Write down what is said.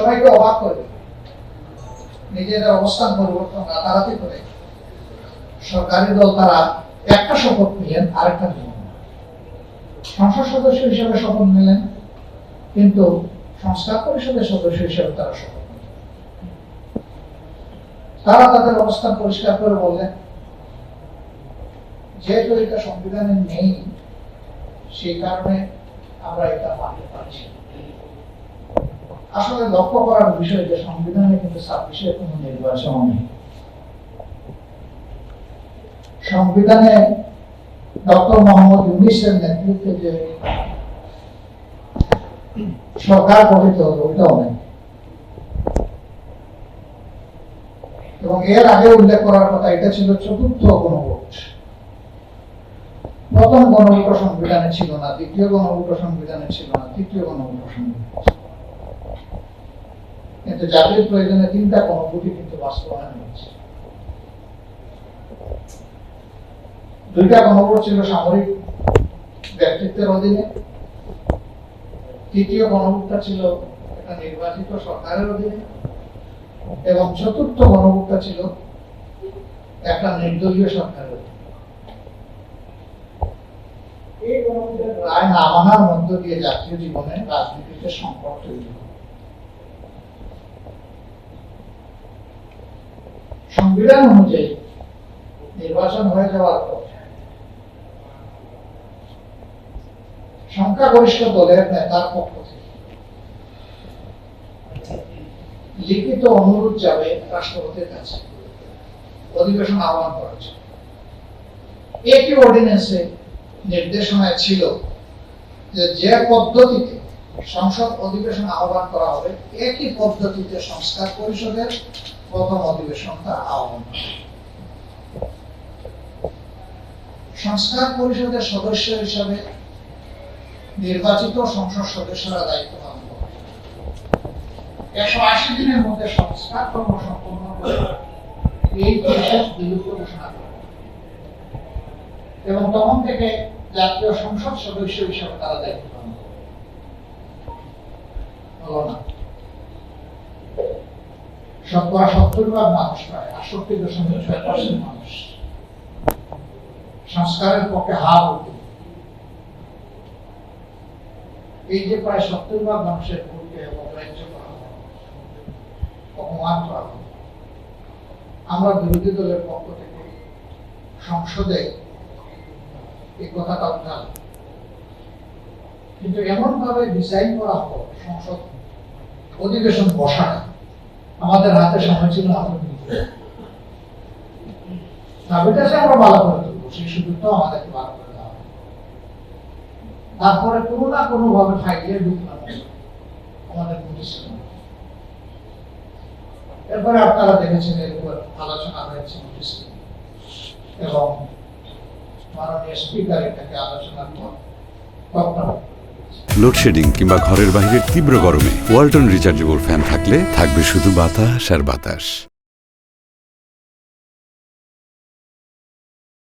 সবাইকে অবাক করে, নিজেদের অবস্থান পরিবর্তন রাতারাতি করে সরকারি দল তারা একটা শপথ নিলেন, আরেকটা নিলেন। সংসদ সদস্য হিসেবে শপথ নিলেন, কিন্তু সংস্কার পরিষদের সদস্য হিসেবে তারা শপথ নিলেন। তারা তাদের অবস্থান পরিষ্কার করে বললেন, যেহেতু এটা সংবিধানে নেই, সেই কারণে আমরা এটা মানতে পারছি। আসলে লক্ষ্য করার বিষয় যে সংবিধানে কিন্তু 26-এর কোনো নির্বাচন নেই। সংবিধানে ডক্টর মোহাম্মদ ইউনূসের নেতৃত্বে যে সরকার গঠিত হলো ওইটাও নেই। এবং এর আগে উল্লেখ করার কথা, এটা ছিল চতুর্থ গণভোট। প্রথম গণভোট সংবিধানে ছিল না, দ্বিতীয় গণভোট সংবিধানে ছিল না, তৃতীয় গণভোট সংবিধানে। কিন্তু জাতির প্রয়োজনে 3টা গণভোটই কিন্তু বাস্তবায়ন হয়েছে। 2টা গণভোট ছিল সামরিক ব্যক্তিত্বের অধীনে, তৃতীয় গণভোটটা ছিল একটা নির্বাচিত সরকারের অধীনে, এবং চতুর্থ গণভোটটা ছিল একটা নির্দলীয় সরকারের অধীনে। এই গণভোটের রায় না মানার মধ্য দিয়ে জাতীয় জীবনে রাজনীতিতে সংকট তৈরি হয়। সংবিধান অনুযায়ী নির্বাচন হয়ে যাওয়ার পর সংখ্যাগরিষ্ঠ দলের নেতার পক্ষ থেকে লিখিত অনুরোধ যাবে রাষ্ট্রপতির কাছে অধিবেশন আহ্বান করার জন্য। একই অর্ডিন্যান্সে নির্দেশনায় ছিল যে পদ্ধতিতে সংসদ অধিবেশন আহ্বান করা হবে, একই পদ্ধতিতে সংস্কার পরিষদের প্রথম অধিবেশনটা আহ্বান করা। সংস্কার পরিষদের সদস্য হিসাবে নির্বাচিত সংসদ সদস্যরা দায়িত্ব পালন করবে। 180 দিনের মধ্যে সংস্কার কর্ম সম্পন্ন করে এই পরিষদ বিলুপ্ত ঘোষণা করে, এবং তখন থেকে জাতীয় সংসদ সদস্য হিসাবে তারা দায়িত্ব পালন করে। 70% মানুষ, প্রায় 68.6% মানুষ সংস্কারের পক্ষে হা বলতে। এই যে প্রায় 70% মানুষের ভোটকে অগ্রাহ্য করা হয়, অপমান করা হয়, আমরা বিরোধী দলের পক্ষ থেকে সংসদে এই কথাটা উঠাল, কিন্তু এমন ভাবে ডিজাইন করা হলো সংসদ অধিবেশন বসাটা, আমাদের হাতে সময় ছিল দাবিটা আমরা ভালো করে তুলবো, সেই সুযোগটাও আমাদেরকে ভালো করে দেওয়া হবে। তারপরে কোনো না কোনো ভাবে ফাইলে ঢুকলাম আমাদের নোটিশ। এরপরে আপনারা দেখেছেন এর উপর আলোচনা হয়েছে নোটিশ, এবং মাননীয় স্পিকার এটাকে আলোচনার পর লোডশেডিং কিংবা ঘরের বাইরের তীব্র গরমে ওয়ালটন রিচার্জেবল ফ্যান থাকলে থাকবে শুধু বাতাস আর বাতাস।